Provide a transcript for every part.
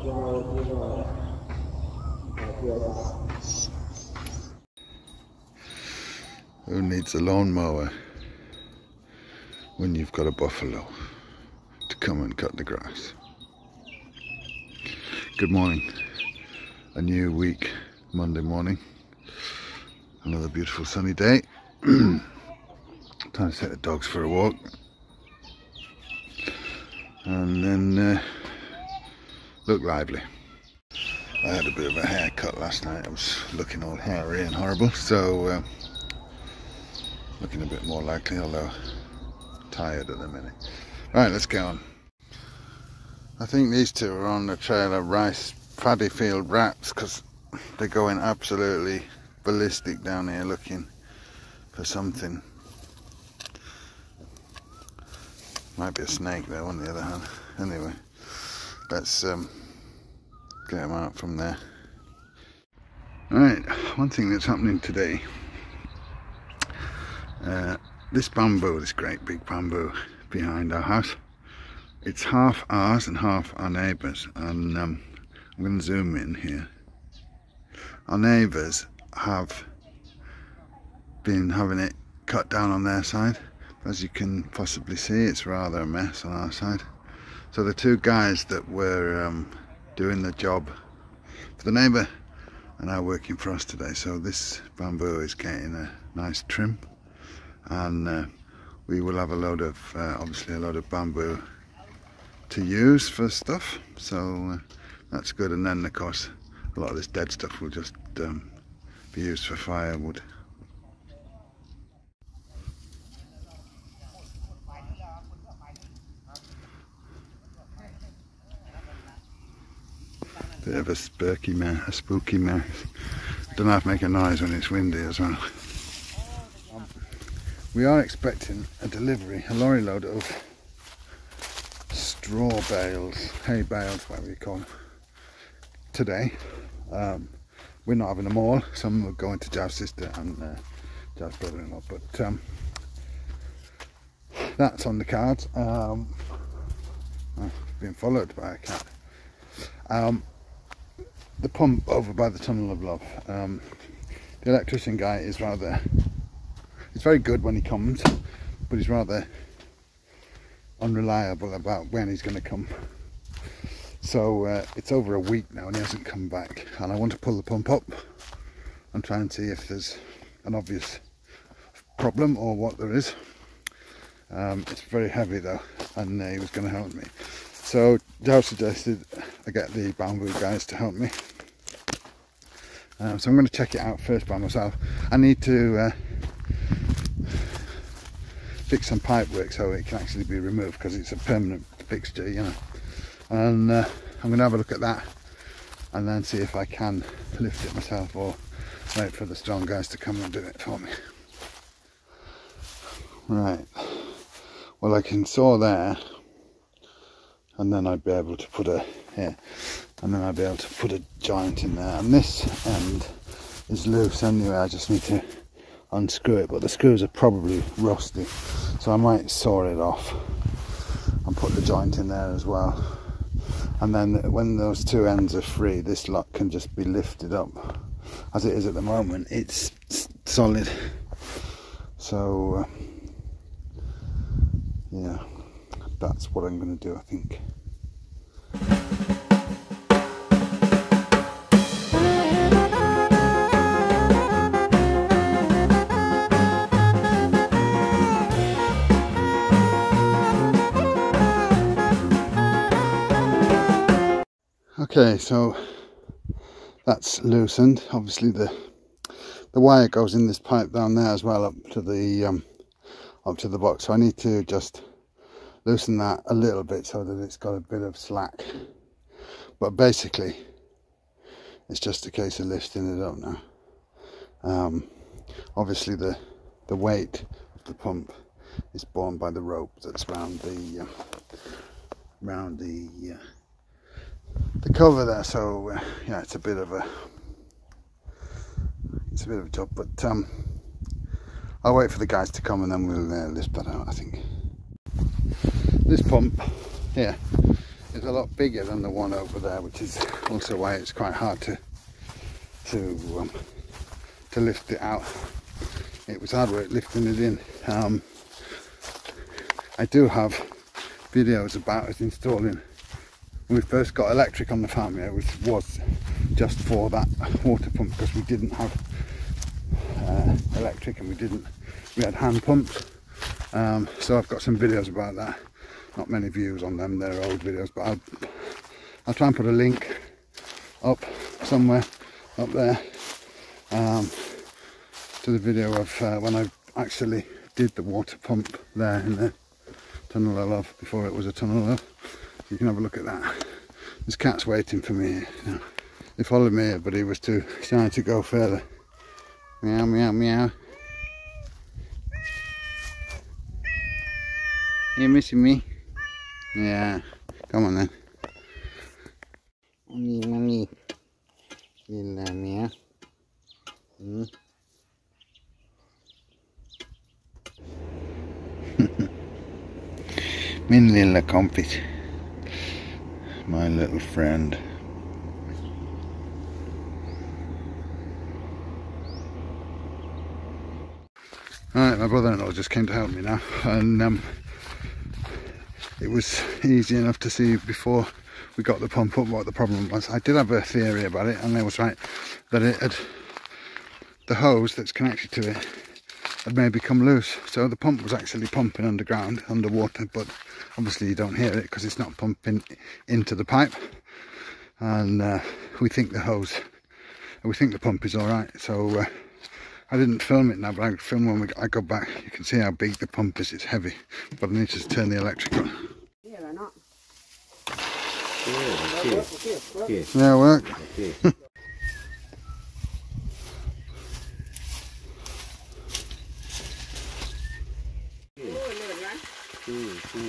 Who needs a lawnmower when you've got a buffalo to come and cut the grass? Good morning. A new week, Monday morning. Another beautiful sunny day. Time to take the dogs for a walk. And then look lively. I had a bit of a haircut last night. I was looking all hairy and horrible, so looking a bit more likely, although tired at the minute. Right, let's get on. I think these two are on the trail of rice paddy field rats because they're going absolutely ballistic down here looking for something. Might be a snake though on the other hand. Anyway, let's get them out from there. Right, one thing that's happening today, this bamboo, this great big bamboo behind our house, it's half ours and half our neighbours, and I'm going to zoom in here. Our neighbours have been having it cut down on their side. As you can possibly see, it's rather a mess on our side. So the two guys that were doing the job for the neighbour are now working for us today. So this bamboo is getting a nice trim, and we will have a load of, obviously a load of bamboo to use for stuff. So that's good. And then of course a lot of this dead stuff will just be used for firewood. Bit of a spooky mess. I don't have to make a noise when it's windy as well. We are expecting a delivery, a lorry load of straw bales, hay bales, whatever you call them, today. We're not having them all. Some are going to Jav's sister and Jav's brother-in-law, but that's on the cards. I've been followed by a cat. The pump over by the Tunnel of Love, the electrician guy is rather, he's very good when he comes, but he's rather unreliable about when he's going to come. So it's over a week now and he hasn't come back, and I want to pull the pump up and try and see if there's an obvious problem or what there is. It's very heavy though, and he was going to help me. So Joe suggested I get the bamboo guys to help me. So I'm going to check it out first by myself. I need to fix some pipe work so it can actually be removed, because it's a permanent fixture, you know. And I'm going to have a look at that and then see if I can lift it myself or wait for the strong guys to come and do it for me. Right, well I can saw there, and then I'd be able to put a joint in there, and this end is loose anyway. I just need to unscrew it, but the screws are probably rusty, so I might saw it off and put the joint in there as well. And then when those two ends are free, this lot can just be lifted up. As it is at the moment, it's solid. So yeah, that's what I'm going to do, I think. Okay, so that's loosened. Obviously the wire goes in this pipe down there as well, up to the box. So I need to just loosen that a little bit so that it's got a bit of slack. But basically it's just a case of lifting it up now. Obviously the weight of the pump is borne by the rope that's round the cover there. So yeah, it's a bit of a job, but I'll wait for the guys to come and then we'll lift that out. I think this pump here is is a lot bigger than the one over there, which is also why it's quite hard to lift it out. It was hard work lifting it in. I do have videos about us installing, when we first got electric on the farm here, which was just for that water pump, because we didn't have electric, and we had hand pumps. So I've got some videos about that. Not many views on them, they're old videos, but I'll try and put a link up somewhere up there to the video of when I actually did the water pump there in the tunnel of love, before it was a tunnel of love. You can have a look at that. There's cats waiting for me here. You know, they followed me here, but he was too shy to go further. Meow, meow, meow. You missing me? Yeah. Come on then. Mommy, mommy. You love me, huh? Min lilla kompis. My little friend. Alright, my brother-in-law just came to help me now, and it was easy enough to see before we got the pump up what the problem was. I did have a theory about it, and I was right, that it had, the hose that's connected to it had maybe come loose, so the pump was actually pumping underground, underwater, but obviously you don't hear it because it's not pumping into the pipe. And we think the pump is alright, so I didn't film it now, but I film when I go back. You can see how big the pump is. It's heavy, but I need to turn the electric on. Yeah, or not? Yeah, work.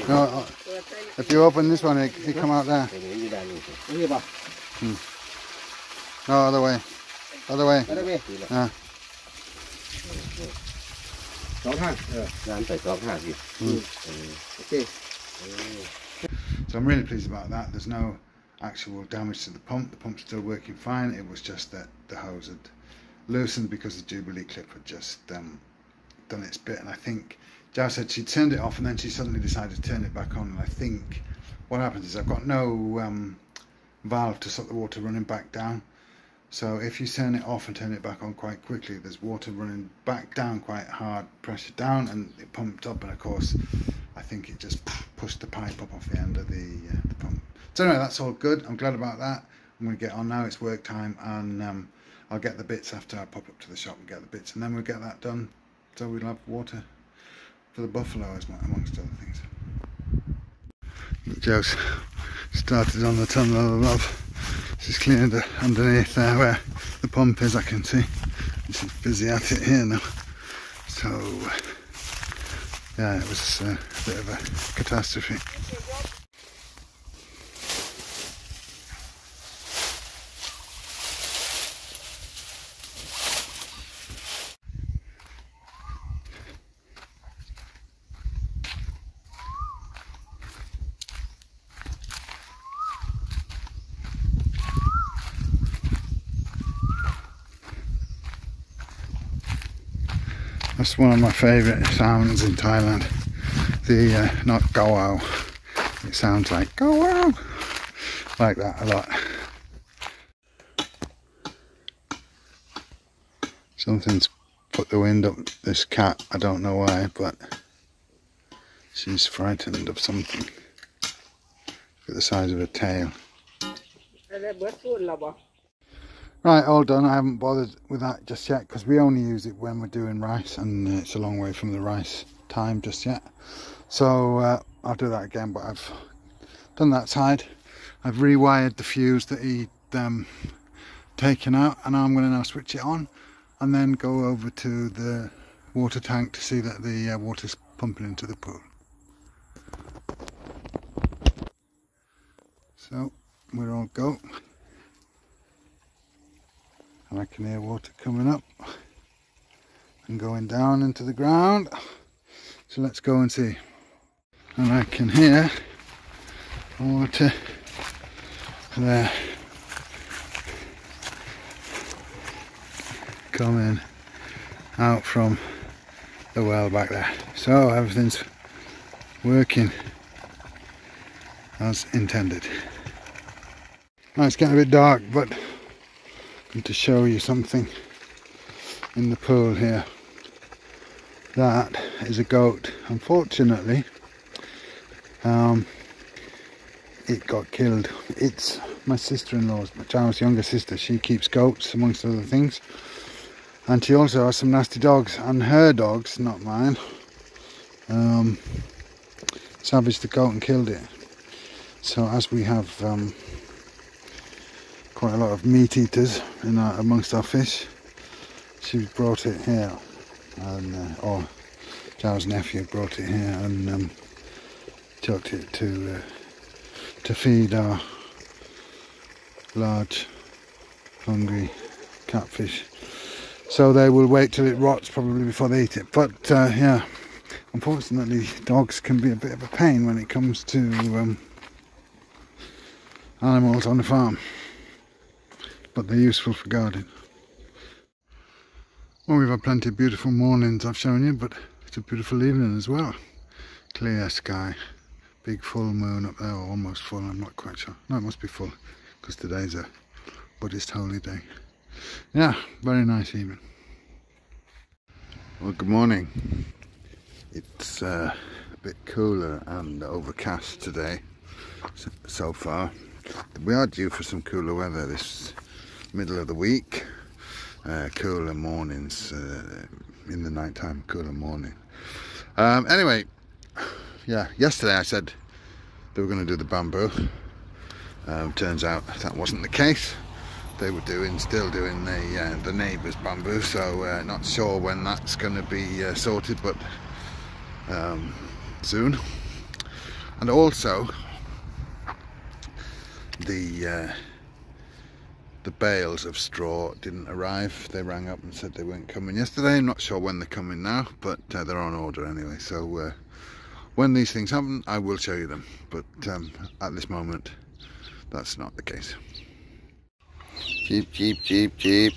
No, if you open this one, it come out there. No, other way. Other way. Yeah. So I'm really pleased about that. There's no actual damage to the pump. The pump's still working fine. It was just that the hose had loosened because the Jubilee clip had just done its bit. And I think Jow said she turned it off and then she suddenly decided to turn it back on. And I think what happens is I've got no valve to stop the water running back down. So if you turn it off and turn it back on quite quickly, there's water running back down quite hard, pressure down, and it pumped up. And of course, I think it just pushed the pipe up off the end of the pump. So anyway, that's all good. I'm glad about that. I'm going to get on now. It's work time, and I'll get the bits after I pop up to the shop and get the bits, and then we'll get that done. So we'll have water for the buffalo, amongst other things. Joe's started on the tunnel of love. She's cleared underneath there where the pump is, I can see. She's busy at it here now. So, yeah, it was a bit of a catastrophe. That's one of my favourite sounds in Thailand. The not go wow. It sounds like go wow. Like that a lot. Something's put the wind up this cat. I don't know why, but she's frightened of something. Look at the size of her tail. Right, all done. I haven't bothered with that just yet because we only use it when we're doing rice, and it's a long way from the rice time just yet. So I'll do that again, but I've done that side. I've rewired the fuse that he'd taken out, and I'm going to now switch it on and then go over to the water tank to see that the water's pumping into the pool. So we're all go. And I can hear water coming up and going down into the ground. So let's go and see. And I can hear water there, coming out from the well back there. So everything's working as intended. Now it's getting a bit dark, but I'm going to show you something in the pool here. That is a goat. Unfortunately, it got killed. It's my sister-in-law's, John's younger sister. She keeps goats amongst other things, and she also has some nasty dogs, and her dogs, not mine, savaged the goat and killed it. So as we have quite a lot of meat eaters in amongst our fish, she brought it here, and or Joe's nephew brought it here and took it to feed our large hungry catfish. So they will wait till it rots probably before they eat it. But yeah, unfortunately dogs can be a bit of a pain when it comes to animals on the farm, but they're useful for guarding. Well, we've had plenty of beautiful mornings I've shown you, but it's a beautiful evening as well. Clear sky, big full moon up there, or almost full, I'm not quite sure. No, it must be full, because today's a Buddhist holy day. Yeah, very nice evening. Well, good morning. It's a bit cooler and overcast today so far. We are due for some cooler weather this middle of the week. Cooler mornings, in the night time, cooler morning. Anyway, yeah, yesterday I said they were going to do the bamboo. Turns out that wasn't the case. They were still doing the neighbour's bamboo, so not sure when that's going to be sorted, but soon. And also the bales of straw didn't arrive. They rang up and said they weren't coming yesterday. I'm not sure when they're coming now, but they're on order anyway. So when these things happen, I will show you them. But at this moment, that's not the case. Cheep, cheep, cheep, cheep.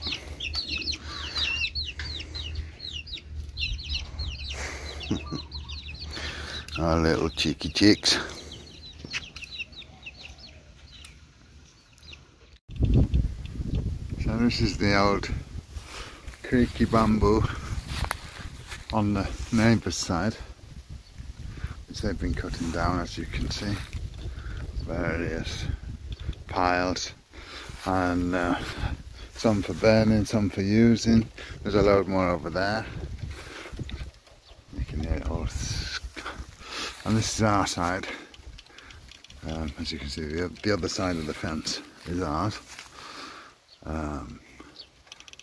Our little cheeky chicks. So this is the old creaky bamboo on the neighbour's side, which they've been cutting down, as you can see. Various piles, and some for burning, some for using. There's a load more over there. You can hear it all. And this is our side. As you can see, the other side of the fence is ours.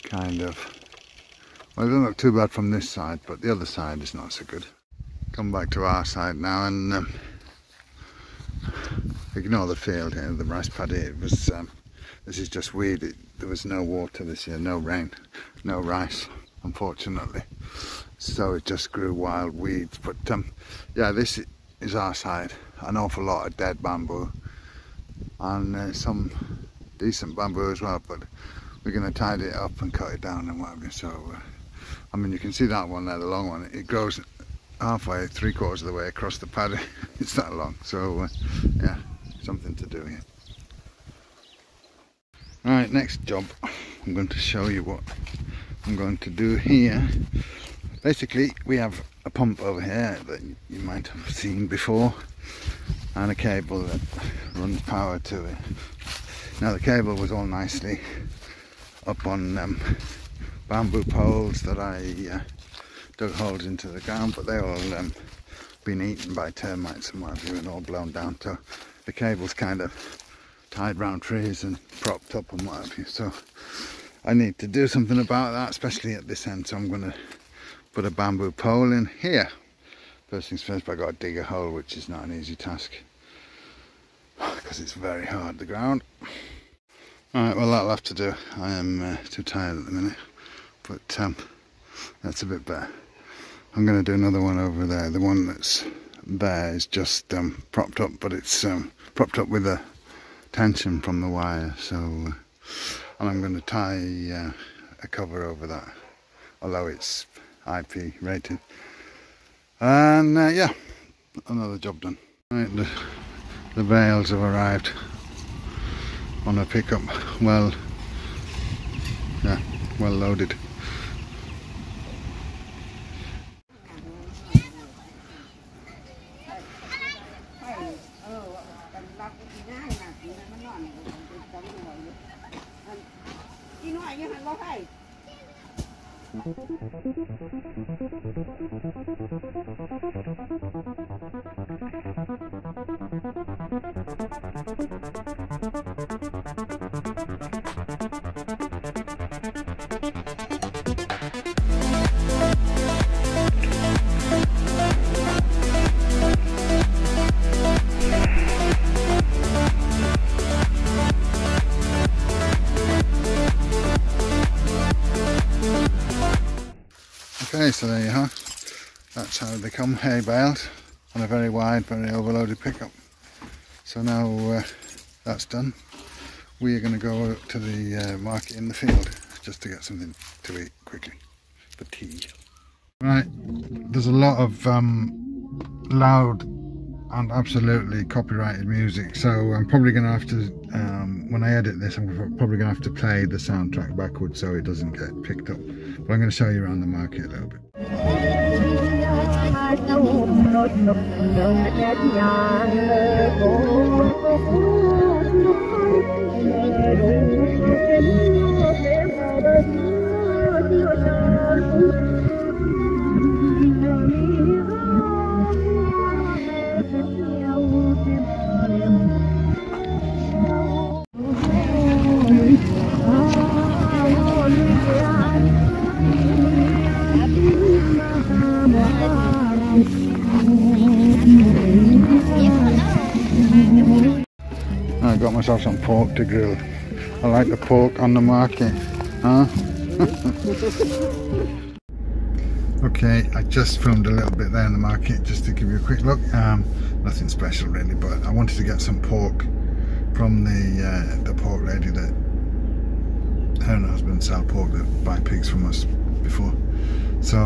Kind of, well, it doesn't look too bad from this side, but the other side is not so good. Come back to our side now, and ignore the field here, the rice paddy. It was this is just weed. There was no water this year, no rain, no rice, unfortunately, so it just grew wild weeds. But yeah, this is our side. An awful lot of dead bamboo, and some decent bamboo as well, but we're going to tidy it up and cut it down and whatever. So I mean, you can see that one there, the long one. It goes halfway, 3/4 of the way across the paddy. It's that long. So yeah, something to do here. Right, next job, I'm going to show you what I'm going to do here. Basically, we have a pump over here that you might have seen before, and a cable that runs power to it. Now the cable was all nicely up on bamboo poles that I dug holes into the ground, but they all been eaten by termites and what have you, and all blown down. So the cable's kind of tied round trees and propped up and what have you. So I need to do something about that, especially at this end. So I'm going to put a bamboo pole in here. First things first, but I've got to dig a hole, which is not an easy task because it's very hard, the ground. Alright, well, that'll have to do. I am too tired at the minute, but that's a bit better. I'm going to do another one over there. The one that's there is just propped up, but it's propped up with the tension from the wire, so and I'm going to tie a cover over that, although it's IP rated. And yeah, another job done. Right, the bales have arrived on a pickup, well loaded. Okay, so there you are. That's how they come, hay bales on a very wide, very overloaded pickup. So now that's done, we are going to go to the market in the field just to get something to eat quickly for tea. Right, there's a lot of loud and absolutely copyrighted music, so I'm probably going to have to, when I edit this, I'm probably going to have to play the soundtrack backwards so it doesn't get picked up. But I'm going to show you around the market a little bit. I got myself some pork to grill. I like the pork on the market, huh? Okay, I just filmed a little bit there in the market just to give you a quick look. Nothing special really, but I wanted to get some pork from the pork lady that her and her husband sell pork, that buy pigs from us before. So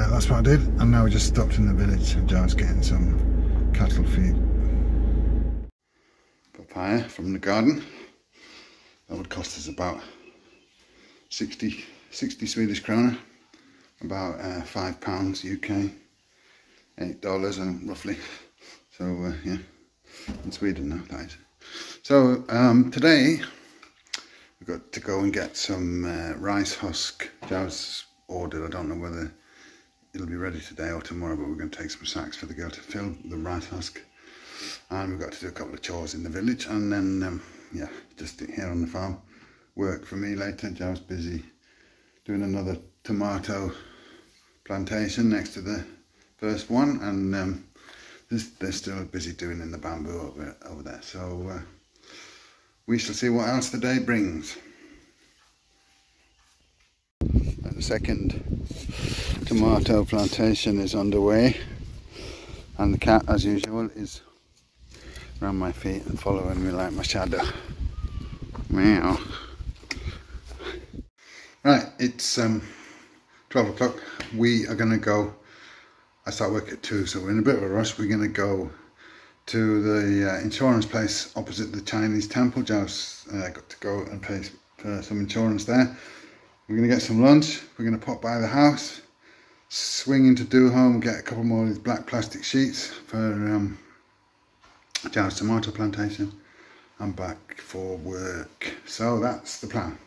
that's what I did, and now we just stopped in the village. Joe's getting some cattle feed. Papaya from the garden. That would cost us about 60 Swedish krona, about £5 UK, $8 and roughly. So yeah, in Sweden now, that is. So today we've got to go and get some rice husk. Joe's ordered, I don't know whether it'll be ready today or tomorrow, but we're going to take some sacks for the girl to fill the rice husk. And we've got to do a couple of chores in the village, and then yeah, just here on the farm. Work for me later. Joe's busy doing another tomato plantation next to the first one, and they're still busy doing in the bamboo over there. So we shall see what else the day brings. The second tomato plantation is underway, and the cat, as usual, is around my feet and following me like my shadow. Meow. Right, it's 12 o'clock. We are going to go, I start work at 2, so we're in a bit of a rush. We're going to go to the insurance place opposite the Chinese temple. Joe's got to go and pay for some insurance there. We're going to get some lunch. We're going to pop by the house, swing into Do Home, get a couple more of these black plastic sheets for Joe's tomato plantation. I'm back for work. So that's the plan.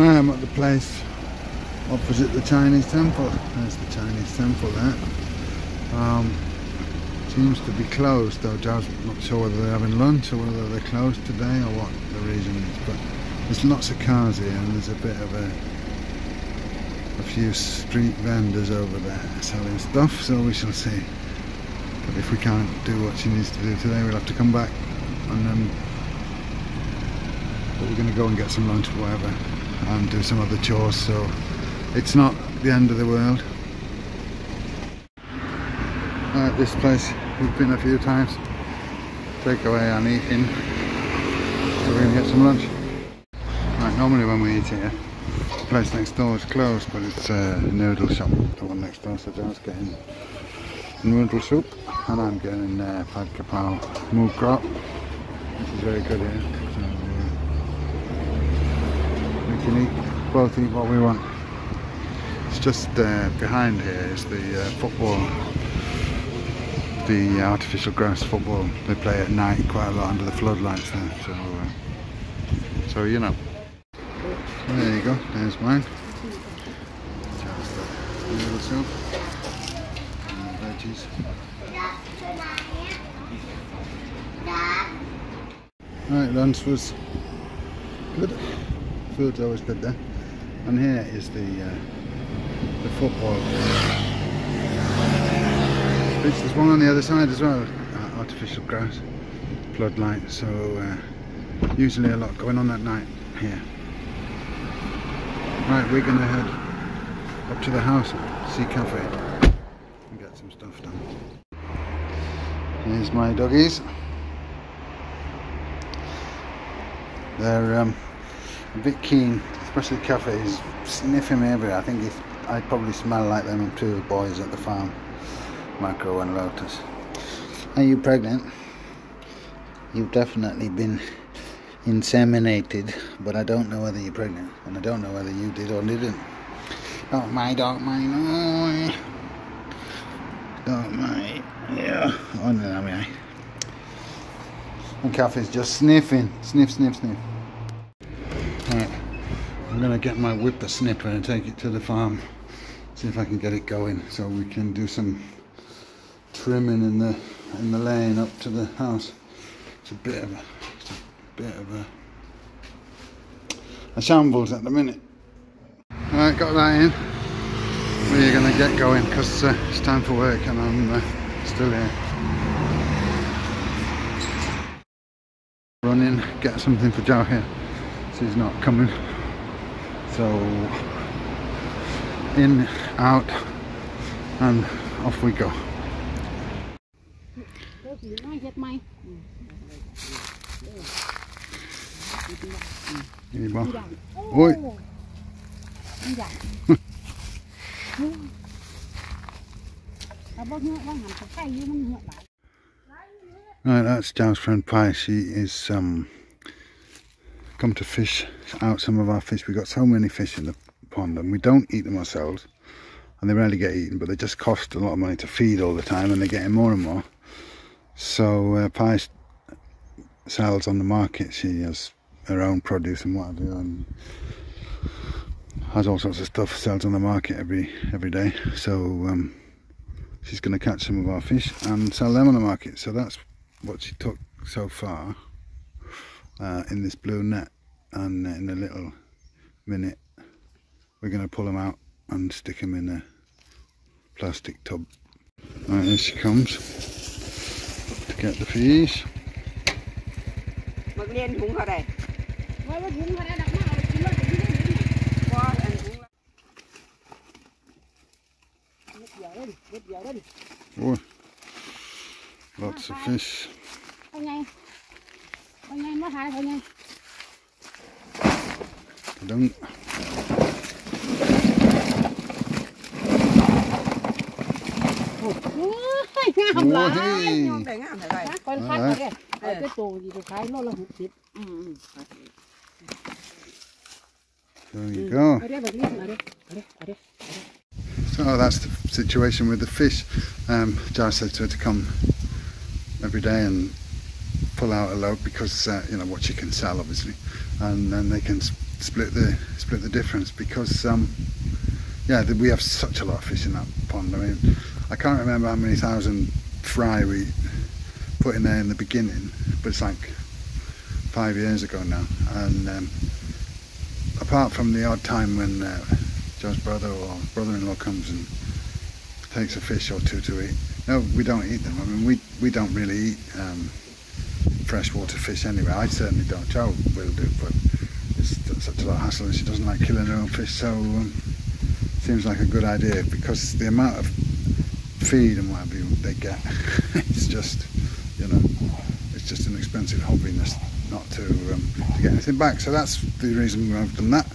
I am at the place opposite the Chinese temple. There's the Chinese temple there. Seems to be closed though. Joe's not sure whether they're having lunch or whether they're closed today or what the reason is, but there's lots of cars here and there's a bit of a few street vendors over there selling stuff, so we shall see. But if we can't do what she needs to do today, we'll have to come back and then but we're going to go and get some lunch or whatever and do some other chores, so it's not the end of the world. Right, this place we've been a few times, takeaway and eating, so we're going to get some lunch. Right, normally when we eat here, the place next door is closed, but it's a noodle shop, the one next door, so Joe's getting noodle soup and I'm getting pad kapow moo krop, which is very good here, so we can both eat what we want. It's just behind here is the football, the artificial grass football. They play at night quite a lot under the floodlights there, so you know. So there you go, there's mine. Just the noodle soup and the veggies. Right, lunch was good. Food's always good there. And here is the football pitch. There's one on the other side as well, artificial grass, floodlight, so usually a lot going on at night here. Right, we're going to head up to the house, Sea Cafe, and get some stuff done. Here's my doggies. They're a bit keen, especially cafes, sniffing me everywhere. I think I'd probably smell like them two boys at the farm, Macro and Lotus. Are you pregnant? You've definitely been inseminated, but I don't know whether you're pregnant, and I don't know whether you did or didn't. Don't mind, no. Don't mind, yeah. Oh no, I and Caffey's just sniffing, sniff. Right, I'm gonna get my whipper snipper and take it to the farm, see if I can get it going, so we can do some trimming in the lane up to the house. It's a bit of a shambles at the minute. Alright, got that in. We're gonna get going because it's time for work and I'm still here. Run in, get something for Joe here. She's not coming. So in, out, and off we go. Oi. Right, that's Joe's friend Pi. She is come to fish out some of our fish. We've got so many fish in the pond and we don't eat them ourselves, and they rarely get eaten, but they just cost a lot of money to feed all the time and they're getting more and more. So Pi sells on the market. She has her own produce and what have you, and has all sorts of stuff, sells on the market every day. So she's going to catch some of our fish and sell them on the market. So that's what she took so far in this blue net, and in a little minute we're going to pull them out and stick them in a plastic tub. Right, here she comes to get the fish. Oh, lots of fish. Don't. There you go. So that's the situation with the fish. Jar said to her to come every day and pull out a load because you know what she can sell, obviously, and then they can split the difference, because yeah, we have such a lot of fish in that pond. I mean, I can't remember how many thousand fry we put in there in the beginning, but it's like 5 years ago now. And apart from the odd time when Joe's brother or brother-in-law comes and takes a fish or two to eat, no, we don't eat them. I mean, we don't really eat freshwater fish anyway. I certainly don't. Joe will do, but it's such a lot of hassle, and she doesn't like killing her own fish, so seems like a good idea, because the amount of feed and whatever they get, it's just, you know, it's just an expensive hobby not to get anything back. So that's the reason I've done that.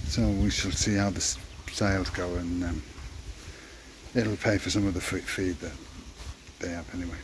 So we shall see how the sales go, and it'll pay for some of the feed that they have anyway.